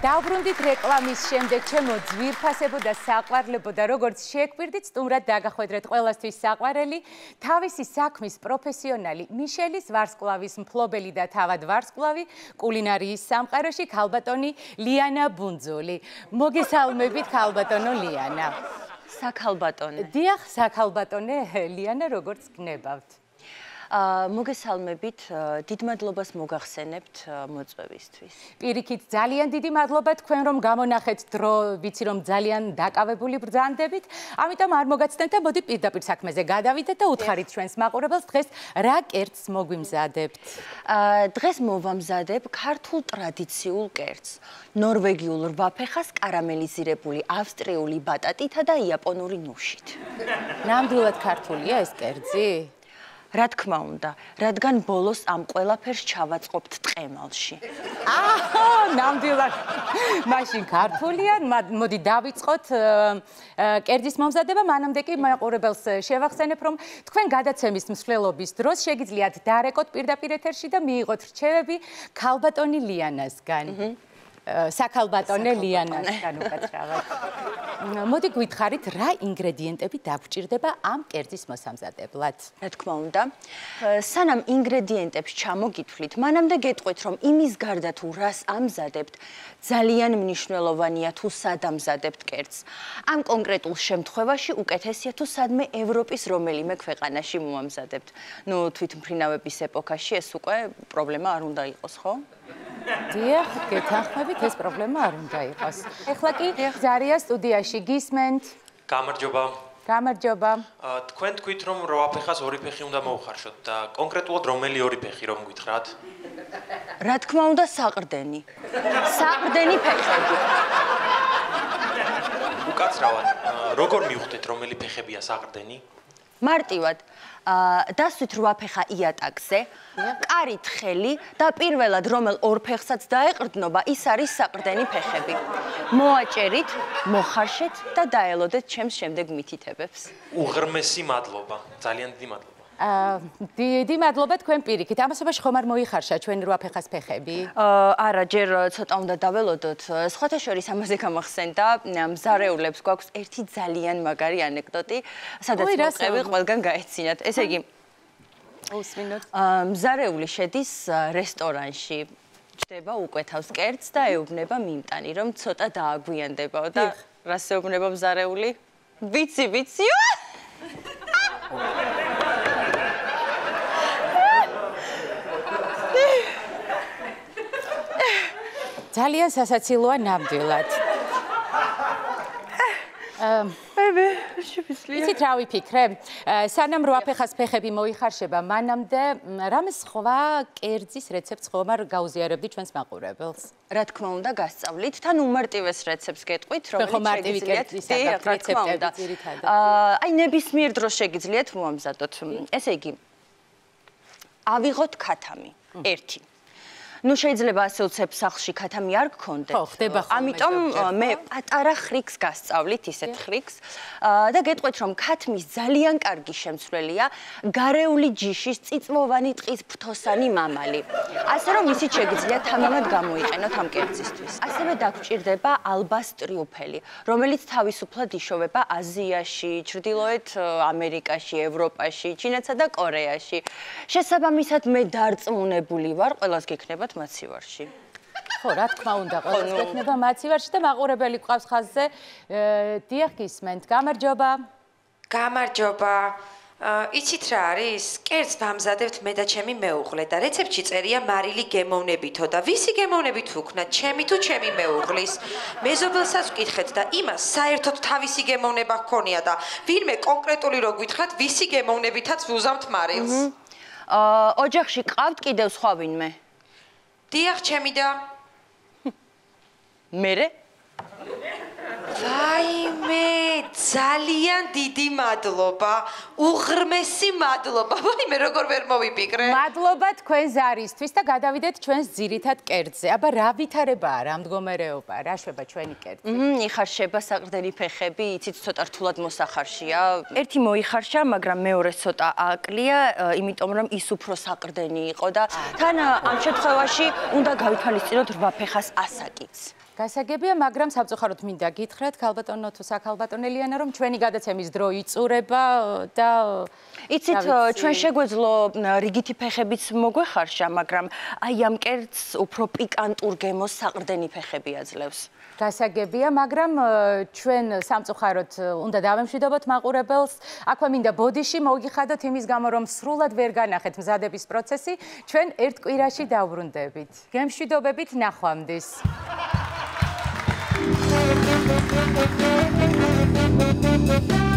დავბრუნდით რეკლამის შემდეგ ჩემო ძვირფასებო და საყვარლებო და როგორც შეგვირდით სტუმრად დაგახვედრეთ ყველასთვის საყვარელი თავისი საქმის პროფესიონალი მიშელის ვარსკვლავის მფლობელი და თავად ვარსკვლავი კულინარიის სამყაროში ქალბატონი ლიანა ბუნძული. მოგესალმებით ქალბატონო ლიანა. საქალბატონე. დიახ, საქალბატონე ლიანა, როგორც გნებავთ? მოგესალმებით, დიდ მადლობას მოგახსენებთ მოწვევისთვის. პირიქით, ძალიან დიდი მადლობა თქვენ რომ გამონახეთ დრო, ვიცი რომ ძალიან დაკავებული ბრძანდებით, ამიტომ არ მოგაცდეთ და მოდი პირდაპირ საქმეზე გადავიდეთ და უთხარით ჩვენს მაყურებელს დღეს რა კერძს მოგვიმზადებთ. დღეს მოვამზადებ ქართულ ტრადიციულ კერძს, ნორვეგიულ რვაფეხას კარამელიზირებული ავსტრიული ბატატითა და იაპონური ნუშით. ნამდვილად ქართულია ეს კერძი? რა თქმა უნდა, რადგან ბოლოს ამ ყველაფერს ჩავაწყობთ ტყემალში. ნამდვილად. მაშინ ქართულია, მოდი დავიწყოთ კერძის მომზადება, მანამდე კი მაყურებელს შევახსენებ, რომ თქვენ გადაცემის მსვლელობის დროს შეგიძლიათ დარეკოთ პირდაპირ ეთერში და მიიღოთ რჩევები ქალბატონი ლიანასგან. საქალბატონე ლიანასგან უკაცრავად. მოდი გითხარით, რა ინგრედიენტები დაგვჭირდება ამ კერძის მოსამზადებლად? რა თქმა უნდა, სანამ ინგრედიენტებს ჩამოგითვლით, მანამდე გეტყვით, რომ იმის გარდა თუ რას ამზადებთ, ძალიან მნიშვნელოვანია თუ სად ამზადებთ კერძს. ამ კონკრეტულ შემთხვევაში უკეთესია თუ სადმე ევროპის რომელიმე ქვეყანაში მოამზადებთ. ნუ თვითმფრინავების ეპოქაში ეს უკვე პრობლემა არ უნდა იყოს, ხო? დიახ, გეთანხმებით, ეს პრობლემა არ უნდა იყოს. ეხლა კი ზარია სტუდიაში გისმენთ. გამარჯობა. გამარჯობა. თქვენ თქვით, რომ რვაფეხას ორი ფეხი უნდა მოუხარშოთ და კონკრეტულად რომელი ორი ფეხი რომ გითხრათ? რა თქმა უნდა, საყრდენი. საყრდენი ფეხები. უკაცრავად, როგორ მივხვდეთ, რომელი ფეხებია საყრდენი? მარტივად, დასვით რვაფეხა იატაკზე, კარით ხელი და პირველად რომელ ორ ფეხსაც დაეყრდნობა, ის არის საყრდენი ფეხები. მოაჭერით, მოხარშეთ და დაელოდეთ ჩემს შემდეგ მითითებებს. უღრმესი მადლობა, ძალიან დიდი მადლობა. დიდი მადლობა თქვენ პირიქით. ამასობაში ხომ არ მოიხარშა ჩვენ რვაფეხას ფეხები? არა, ჯერ ცოტა უნდა დაველოდოთ. სხვათა შორის ამაზე გამახსენდა, მზარეულებს გვაქვს ერთი ძალიან მაგარი ანეკდოტი, სადაც მოყევი ყველგან გაეცინათ. ესე იგი, მზარეული შედის რესტორანში, ჯდება უკვეთავს კერძს და ეუბნება მიმტანი, რომ ცოტა დააგვიანდებაო და რას ეუბნება მზარეული? ვიცი. ძალიან სასაცილოა ნამდვილად. იცით რა ვიფიქრე? სანამ რვაფეხას ფეხები მოიხარშება, მანამდე რამე სხვა კერძის რეცეპტს ხომ არ გაუზიარებდი ჩვენს მაყურებელს? რა თქმა უნდა, გასწავლით, თან უმარტივეს რეცეპტს გეტყვით, რომელიც შეგიძლიათ რეცეპტები ძირითადად. აი ნებისმიერ დროს შეგიძლიათ მოამზადოთ. ესე იგი, ავიღოთ ქათამი, ერთი. ნუ შეიძლება ასე უცებ სახლში ქათამი არ გქონდეთ. ხო, ხდება ხოლმე. ამიტომ მე პატარა ხრიქს გასწავლით, ისეთ ხრიქს და გეტყვით, რომ ქათმის ძალიან კარგი შემცვლელია გარეული ჯიშის წიწვოვანი ტყის ფრთოსანი მამალი. ასე რომ ისიც შეგიძლიათ თამამად გამოიყენოთ ამ კერძისთვის. ასევე დაგჭირდება ალბას ტრიუფელი, რომელიც თავისუფლად იშოვება აზიაში, ჩრდილოეთ ამერიკაში, ევროპაში, ჩინეთსა და კორეაში. შესაბამისად მე დარწმუნებული ვარ, ყველას გექნებათ მაცივარში. ხო, რა თქმა უნდა, ყველას გექნება მაცივარში და მაყურებელი გვყავს ხაზზე. დიახ, გისმენთ. გამარჯობა. გამარჯობა. იცით რა არის? კერძს ვამზადებთ მე და ჩემი მეუღლე და რეცეპტში წერია მარილი გემოვნებითო და ვისი გემოვნებით ვუქნათ, ჩემი თუ ჩემი მეუღლის? მეზობელსაც ვკითხეთ და იმას საერთოდ თავისი გემოვნება ჰქონია და ვინმე კონკრეტული რო გითხრათ, ვისი გემოვნებითაც ვუზამთ მარილს? ოჯახში ყავთ კიდევ სხვა ვინმე? დიახ, ჩემი და მერე? ვაიმე, ძალიან დიდი მადლობა, უღრმესი მადლობა. ვაიმე, როგორ ვერ მოვიფიქრე. მადლობა თქვენ ზარისთვის და გადავიდეთ ჩვენს ძირითად კერძზე. აბა რა ვითარებაა, რა მდგომარეობა, რა შვება ჩვენი კერძი? იხარშება საყრდენი ფეხები, იცით ცოტა რთულად მოსახარშია. ერთი მოიხარშა, მაგრამ მეორე ცოტა აკლია, იმიტომ რომ ის უფრო საყრდენი იყო და თან ამ შემთხვევაში უნდა გავითვალისწინოთ რვაფეხას ასაკიც. გასაგებია, მაგრამ სამწუხაროდ მინდა გითხრათ, ქალბატონო თუ საქალბატონელიანო, რომ ჩვენი გადაცემის დრო იწურება და იცით, ჩვენ შეგვეძლო რიგითი ფეხებიც მოგვეხარშა, მაგრამ აი ამ კერძს უფრო პიკანტურ გემოს საყრდენი ფეხები აძლევს. გასაგებია, მაგრამ ჩვენ სამწუხაროდ უნდა დავემშვიდობოთ მაყურებელს. აქვე მინდა ბოდიში მოგიხადოთ იმის გამო, რომ სრულად ვერ განახეთ მზადების პროცესი, ჩვენ ერთ კვირაში დავბრუნდებით. გემშვიდობებით ნახვამდის. Thank you.